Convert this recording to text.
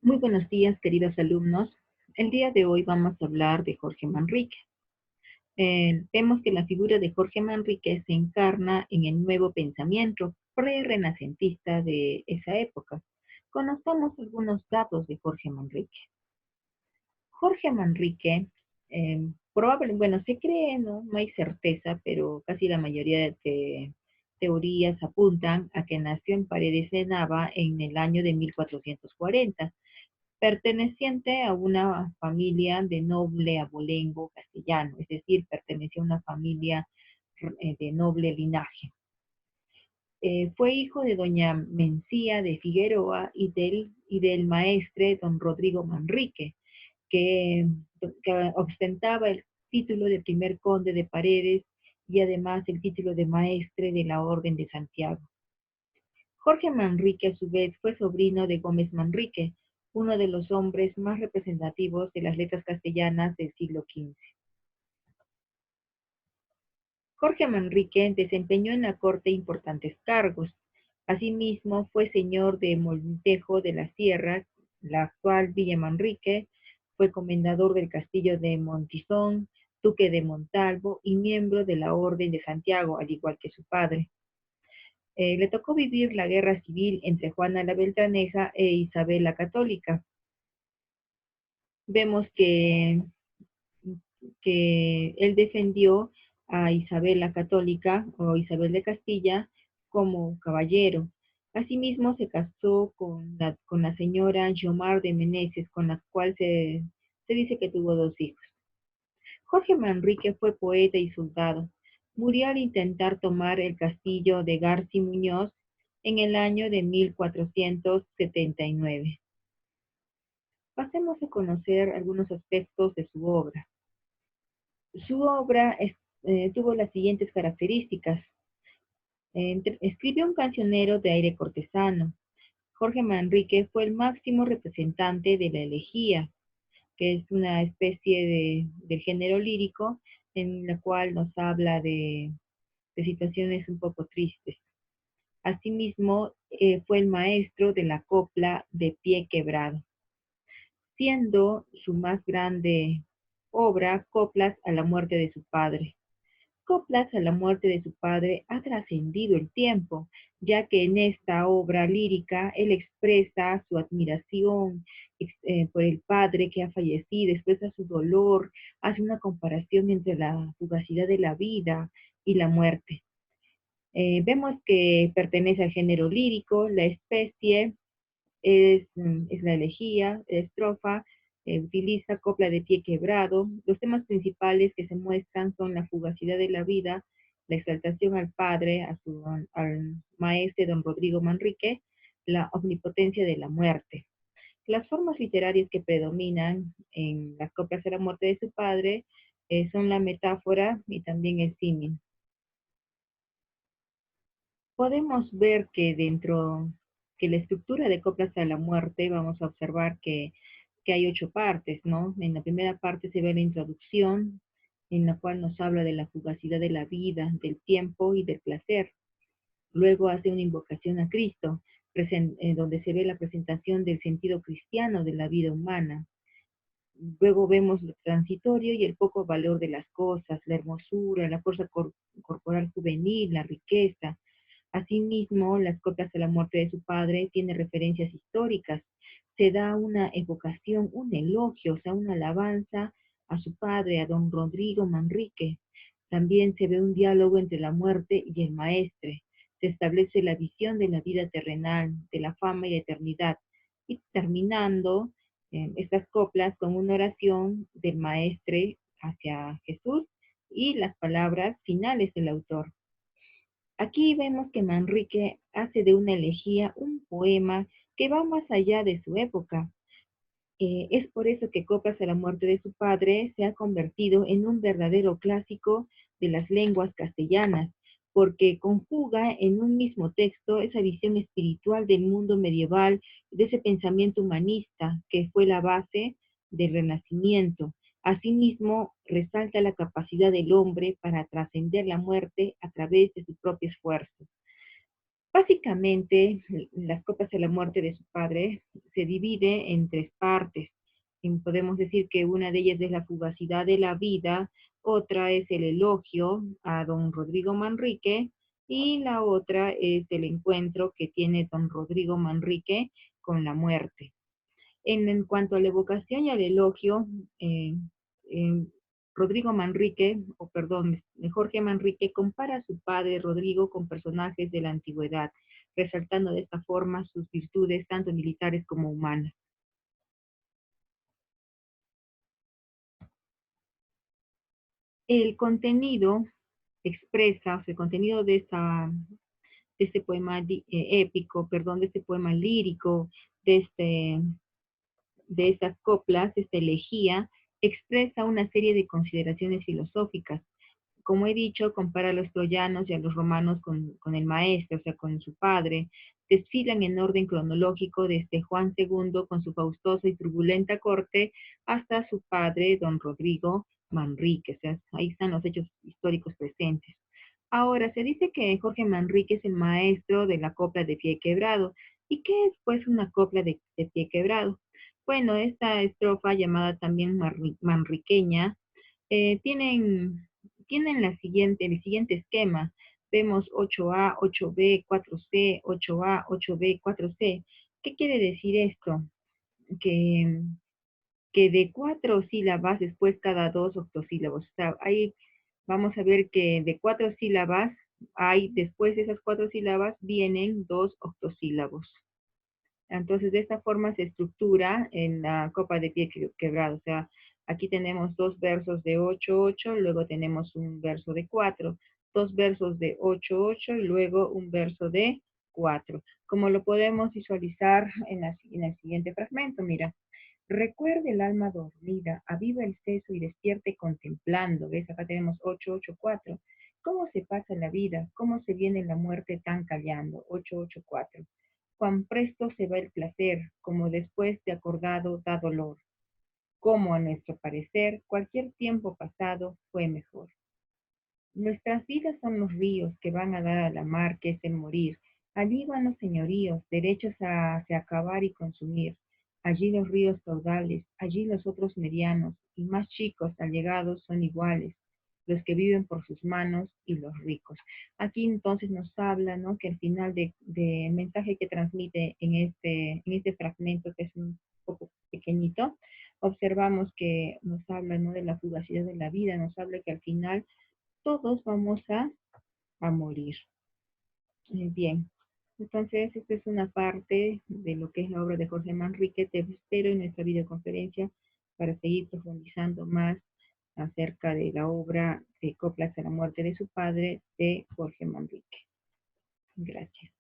Muy buenos días, queridos alumnos. El día de hoy vamos a hablar de Jorge Manrique. Vemos que la figura de Jorge Manrique se encarna en el nuevo pensamiento pre-renacentista de esa época. Conozcamos algunos datos de Jorge Manrique. Jorge Manrique, bueno, se cree, no hay certeza, pero casi la mayoría de teorías apuntan a que nació en Paredes de Nava en el año de 1440, perteneciente a una familia de noble abolengo castellano, es decir, pertenecía a una familia de noble linaje. Fue hijo de doña Mencía de Figueroa y del maestre don Rodrigo Manrique, que ostentaba el título de primer conde de Paredes y además el título de maestre de la Orden de Santiago. Jorge Manrique, a su vez, fue sobrino de Gómez Manrique, uno de los hombres más representativos de las letras castellanas del siglo XV. Jorge Manrique desempeñó en la corte importantes cargos. Asimismo, fue señor de Montejo de la Sierra, la actual Villa Manrique, fue comendador del castillo de Montizón, duque de Montalvo y miembro de la Orden de Santiago, al igual que su padre. Le tocó vivir la guerra civil entre Juana la Beltraneja e Isabel la Católica. Vemos que él defendió a Isabel la Católica o Isabel de Castilla como caballero. Asimismo, se casó con la señora Guiomar de Meneses, con la cual se dice que tuvo 2 hijos. Jorge Manrique fue poeta y soldado. Murió al intentar tomar el castillo de Garci Muñoz en el año de 1479. Pasemos a conocer algunos aspectos de su obra. Su obra tuvo las siguientes características. Escribió un cancionero de aire cortesano. Jorge Manrique fue el máximo representante de la elegía, que es una especie de género lírico en la cual nos habla de situaciones un poco tristes. Asimismo, fue el maestro de la copla de pie quebrado, siendo su más grande obra Coplas a la muerte de su padre. Coplas a la muerte de su padre ha trascendido el tiempo, ya que en esta obra lírica él expresa su admiración por el padre que ha fallecido, expresa su dolor, hace una comparación entre la fugacidad de la vida y la muerte. Vemos que pertenece al género lírico, la especie es la elegía, estrofa, utiliza copla de pie quebrado. Los temas principales que se muestran son la fugacidad de la vida, la exaltación al padre, al maestre don Rodrigo Manrique, la omnipotencia de la muerte. Las formas literarias que predominan en las coplas de la muerte de su padre son la metáfora y también el símil. Podemos ver que la estructura de Coplas a la muerte, vamos a observar que hay 8 partes, ¿no? En la primera parte se ve la introducción, en la cual nos habla de la fugacidad de la vida, del tiempo y del placer. Luego hace una invocación a Cristo, donde se ve la presentación del sentido cristiano de la vida humana. Luego vemos lo transitorio y el poco valor de las cosas, la hermosura, la fuerza corporal juvenil, la riqueza. Asimismo, las coplas de la muerte de su padre tiene referencias históricas. Se da una evocación, un elogio, o sea, una alabanza a su padre, a don Rodrigo Manrique. También se ve un diálogo entre la muerte y el maestre. Se establece la visión de la vida terrenal, de la fama y la eternidad. Y terminando estas coplas con una oración del maestre hacia Jesús y las palabras finales del autor. Aquí vemos que Manrique hace de una elegía un poema que va más allá de su época. Es por eso que Coplas a la muerte de su padre se ha convertido en un verdadero clásico de las lenguas castellanas, porque conjuga en un mismo texto esa visión espiritual del mundo medieval, de ese pensamiento humanista que fue la base del Renacimiento. Asimismo, resalta la capacidad del hombre para trascender la muerte a través de su propio esfuerzo. Básicamente, las coplas de la muerte de su padre se divide en tres partes. Podemos decir que una de ellas es la fugacidad de la vida, otra es el elogio a don Rodrigo Manrique y la otra es el encuentro que tiene don Rodrigo Manrique con la muerte. En cuanto a la evocación y al elogio, eh, eh, Rodrigo Manrique, o perdón, Jorge Manrique compara a su padre Rodrigo con personajes de la antigüedad, resaltando de esta forma sus virtudes tanto militares como humanas. El contenido expresa, o sea, el contenido de este poema épico, perdón, de este poema lírico, de, este, de estas coplas, esta elegía, expresa una serie de consideraciones filosóficas. Como he dicho, compara a los troyanos y a los romanos con el maestro, o sea, con su padre. Desfilan en orden cronológico desde Juan II con su faustosa y turbulenta corte hasta su padre, don Rodrigo Manrique. O sea, ahí están los hechos históricos presentes. Ahora, se dice que Jorge Manrique es el maestro de la copla de pie quebrado. ¿Y qué es, pues, una copla de pie quebrado? Bueno, esta estrofa, llamada también manriqueña, tienen el siguiente esquema. Vemos 8A, 8B, 4C, 8A, 8B, 4C. ¿Qué quiere decir esto? Que, que de 4 sílabas, después cada 2 octosílabos. O sea, ahí vamos a ver que de 4 sílabas, después de esas 4 sílabas, vienen 2 octosílabos. Entonces, de esta forma se estructura en la copa de pie quebrado. O sea, aquí tenemos 2 versos de 8-8, luego tenemos un verso de 4, 2 versos de 8-8 y luego un verso de 4. Como lo podemos visualizar en el siguiente fragmento, mira. Recuerde el alma dormida, aviva el seso y despierte contemplando. ¿Ves? Acá tenemos 8-8-4. ¿Cómo se pasa la vida? ¿Cómo se viene la muerte tan callando? 8-8-4. Cuán presto se va el placer, como después de acordado da dolor. Como a nuestro parecer, cualquier tiempo pasado fue mejor. Nuestras vidas son los ríos que van a dar a la mar, que es el morir. Allí van los señoríos, derechos hacia acabar y consumir. Allí los ríos caudales, allí los otros medianos, y más chicos, allegados, son iguales, los que viven por sus manos y los ricos. Aquí entonces nos habla, ¿no?, que al final de mensaje que transmite en este fragmento, que es un poco pequeñito, observamos que nos habla, ¿no?, de la fugacidad de la vida, nos habla que al final todos vamos a morir. Bien, entonces esta es una parte de lo que es la obra de Jorge Manrique. Te espero en nuestra videoconferencia para seguir profundizando más acerca de la obra de Coplas a la muerte de su padre de Jorge Manrique. Gracias.